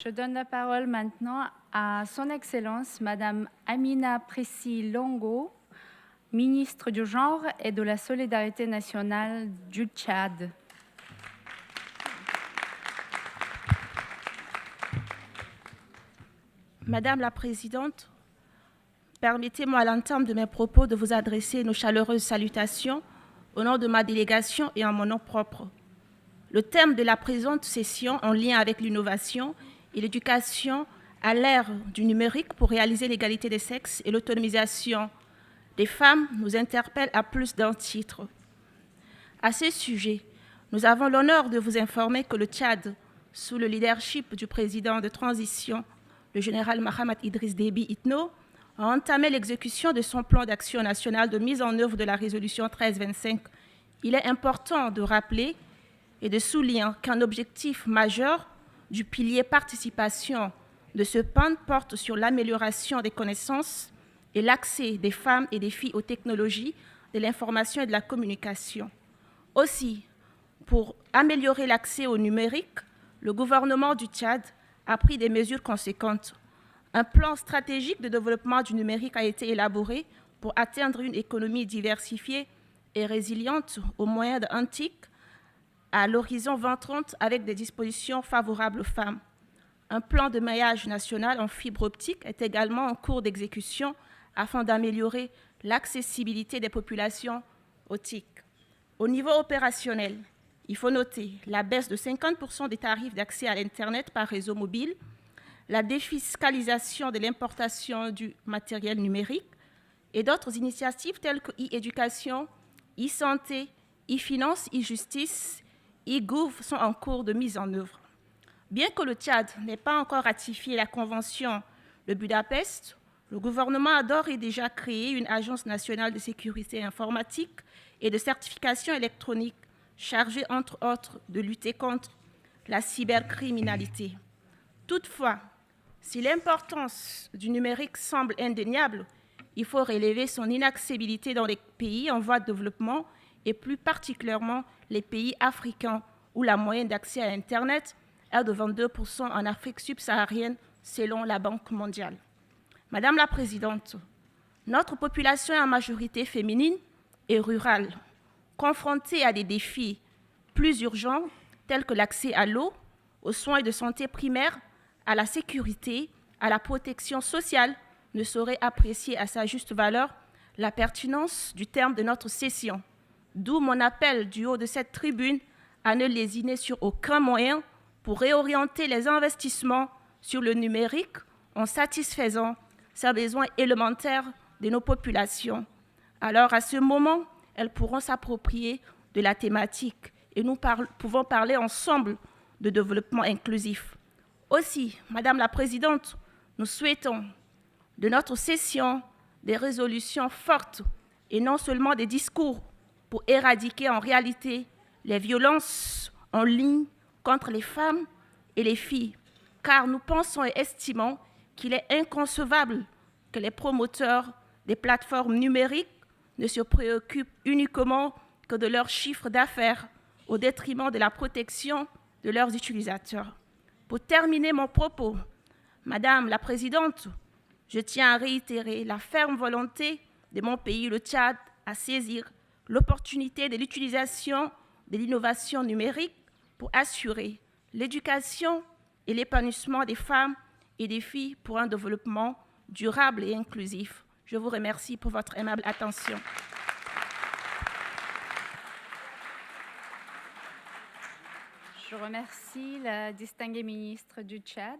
Je donne la parole maintenant à Son Excellence, Madame Amina Pressy Longo, ministre du Genre et de la Solidarité nationale du Tchad. Madame la Présidente, permettez-moi à l'entame de mes propos de vous adresser nos chaleureuses salutations au nom de ma délégation et en mon nom propre. Le thème de la présente session, en lien avec l'innovation et l'éducation à l'ère du numérique pour réaliser l'égalité des sexes et l'autonomisation des femmes, nous interpelle à plus d'un titre. À ce sujet, nous avons l'honneur de vous informer que le Tchad, sous le leadership du président de transition, le général Mahamat Idriss Déby Itno, a entamé l'exécution de son plan d'action national de mise en œuvre de la résolution 1325. Il est important de rappeler et de souligner qu'un objectif majeur du pilier participation de ce plan porte sur l'amélioration des connaissances et l'accès des femmes et des filles aux technologies de l'information et de la communication. Aussi, pour améliorer l'accès au numérique, le gouvernement du Tchad a pris des mesures conséquentes. Un plan stratégique de développement du numérique a été élaboré pour atteindre une économie diversifiée et résiliente au moyen d'un TIC à l'horizon 2030 avec des dispositions favorables aux femmes. Un plan de maillage national en fibre optique est également en cours d'exécution afin d'améliorer l'accessibilité des populations aux TIC. Au niveau opérationnel, il faut noter la baisse de 50% des tarifs d'accès à l'Internet par réseau mobile, la défiscalisation de l'importation du matériel numérique et d'autres initiatives telles que e-éducation, e-santé, e-finance, e-justice, e-gouv sont en cours de mise en œuvre. Bien que le Tchad n'ait pas encore ratifié la convention de Budapest, le gouvernement a d'ores et déjà créé une agence nationale de sécurité informatique et de certification électronique chargée, entre autres, de lutter contre la cybercriminalité. Toutefois, si l'importance du numérique semble indéniable, il faut relever son inaccessibilité dans les pays en voie de développement et plus particulièrement les pays africains où la moyenne d'accès à Internet est de 22% en Afrique subsaharienne selon la Banque mondiale. Madame la Présidente, notre population est en majorité féminine et rurale, confrontée à des défis plus urgents tels que l'accès à l'eau, aux soins de santé primaires, à la sécurité, à la protection sociale, ne saurait apprécier à sa juste valeur la pertinence du terme de notre session. D'où mon appel du haut de cette tribune à ne lésiner sur aucun moyen pour réorienter les investissements sur le numérique en satisfaisant ces besoins élémentaires de nos populations. Alors, à ce moment, elles pourront s'approprier de la thématique et nous pouvons parler ensemble de développement inclusif. Aussi, Madame la Présidente, nous souhaitons de notre session des résolutions fortes et non seulement des discours pour éradiquer en réalité les violences en ligne contre les femmes et les filles, car nous pensons et estimons qu'il est inconcevable que les promoteurs des plateformes numériques ne se préoccupent uniquement que de leur chiffre d'affaires au détriment de la protection de leurs utilisateurs. Pour terminer mon propos, Madame la Présidente, je tiens à réitérer la ferme volonté de mon pays, le Tchad, à saisir l'opportunité de l'utilisation de l'innovation numérique pour assurer l'éducation et l'épanouissement des femmes et des filles pour un développement durable et inclusif. Je vous remercie pour votre aimable attention. Je remercie la distinguée ministre du Tchad.